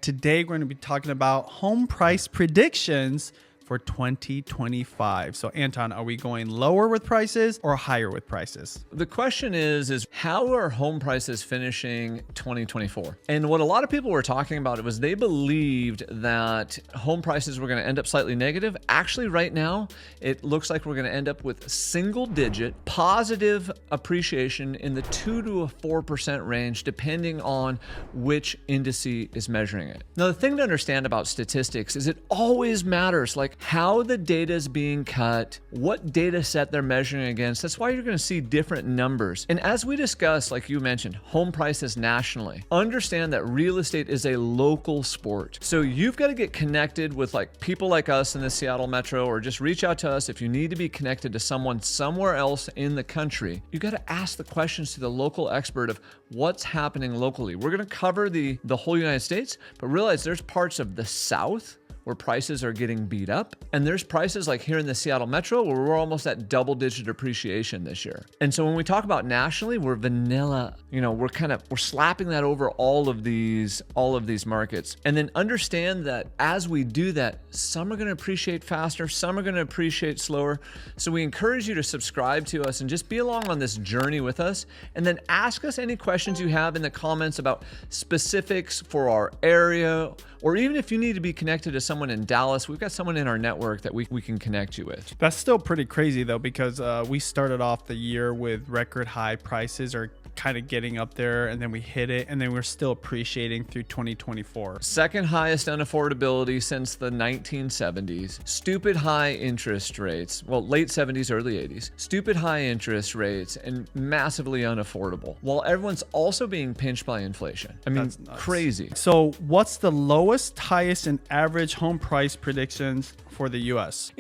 Today, we're going to be talking about home price predictions for 2025. So Anton, are we going lower with prices or higher with prices? The question is how are home prices finishing 2024? And what a lot of people were talking about was they believed that home prices were going to end up slightly negative. Actually, right now, it looks like we're going to end up with single-digit positive appreciation in the 2 to 4% range, depending on which indice is measuring it. Now, the thing to understand about statistics is it always matters, like how the data is being cut, what data set they're measuring against. That's why you're going to see different numbers. And as we discussed, like you mentioned, home prices nationally, understand that real estate is a local sport. So you've got to get connected with like people like us in the Seattle Metro, or just reach out to us if you need to be connected to someone somewhere else in the country. You got to ask the questions to the local expert of what's happening locally. We're going to cover the whole United States, but realize there's parts of the South where prices are getting beat up. And there's prices like here in the Seattle Metro where we're almost at double-digit appreciation this year. And so when we talk about nationally, we're vanilla, we're slapping that over all of these markets. And then understand that as we do that, some are going to appreciate faster, some are going to appreciate slower. So we encourage you to subscribe to us and just be along on this journey with us. And then ask us any questions you have in the comments about specifics for our area, or even if you need to be connected to someone in Dallas, we've got someone in our network that we can connect you with. That's still pretty crazy though, because we started off the year with record high prices, or kind of getting up there, and then we hit it, and then we're still appreciating through 2024. Second highest unaffordability since the 1970s. Stupid high interest rates. Well, late 70s, early 80s. Stupid high interest rates and massively unaffordable, while everyone's also being pinched by inflation. I mean, crazy. So what's the lowest, highest, and average home price predictions for the US?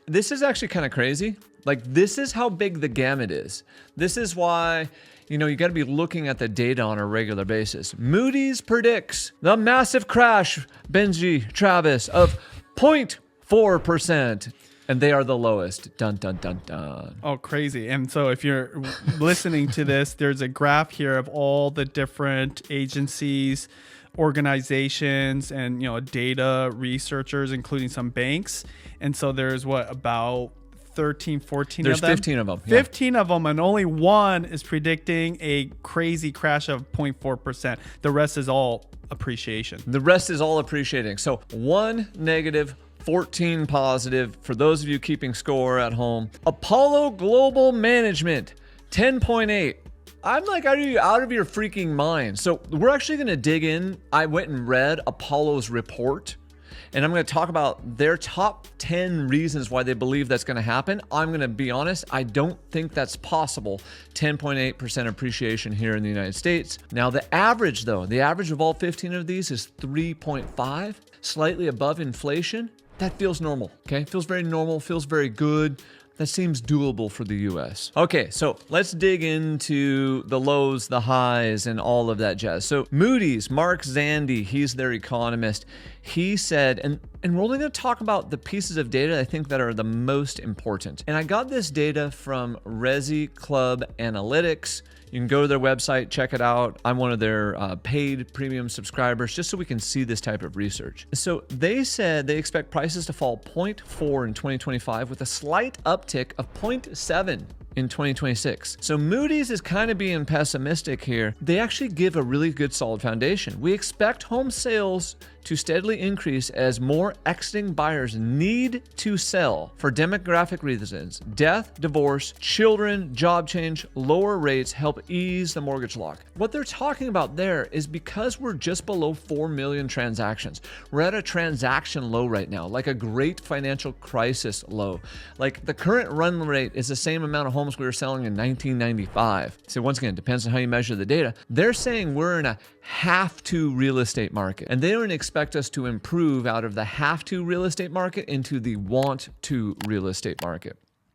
This is actually kind of crazy. Like, this is how big the gamut is. This is why you got to be looking at the data on a regular basis. Moody's predicts the massive crash, Benji, Travis, of 0.4%. And they are the lowest. Dun, dun, dun, dun. Oh, crazy. And so if you're listening to this, there's a graph here of all the different agencies, organizations, and data researchers, including some banks. And so there's about 13, 14 There's of them. 15 of them. 15 of them, and only one is predicting a crazy crash of 0.4%. The rest is all appreciation. The rest is all appreciating. So 1 negative, 14 positive for those of you keeping score at home. Apollo Global Management, 10.8. I'm like, are you out of your freaking mind? So we're actually going to dig in. I went and read Apollo's report, and I'm going to talk about their top 10 reasons why they believe that's going to happen. I'm going to be honest, I don't think that's possible. 10.8% appreciation here in the United States. Now, the average of all 15 of these is 3.5, slightly above inflation. That feels normal, okay? Feels very normal, feels very good. That seems doable for the US. Okay, so let's dig into the lows, the highs, and all of that jazz. So Moody's, Mark Zandi, he's their economist. He said, and we're only going to talk about the pieces of data I think that are the most important. And I got this data from Resi Club Analytics. You can go to their website, check it out. I'm one of their paid premium subscribers, just so we can see this type of research. So they said they expect prices to fall 0.4 in 2025 with a slight uptick of 0.7 in 2026. So Moody's is kind of being pessimistic here. They actually give a really good solid foundation. We expect home sales to steadily increase as more exiting buyers need to sell for demographic reasons. Death, divorce, children, job change, lower rates help ease the mortgage lock. What they're talking about there is because we're just below 4 million transactions. We're at a transaction low right now, like a great financial crisis low. Like the current run rate is the same amount of homes we were selling in 1995. So once again, it depends on how you measure the data. They're saying we're in a have to real estate market, and they don't expect us to improve out of the have to real estate market into the want to real estate market.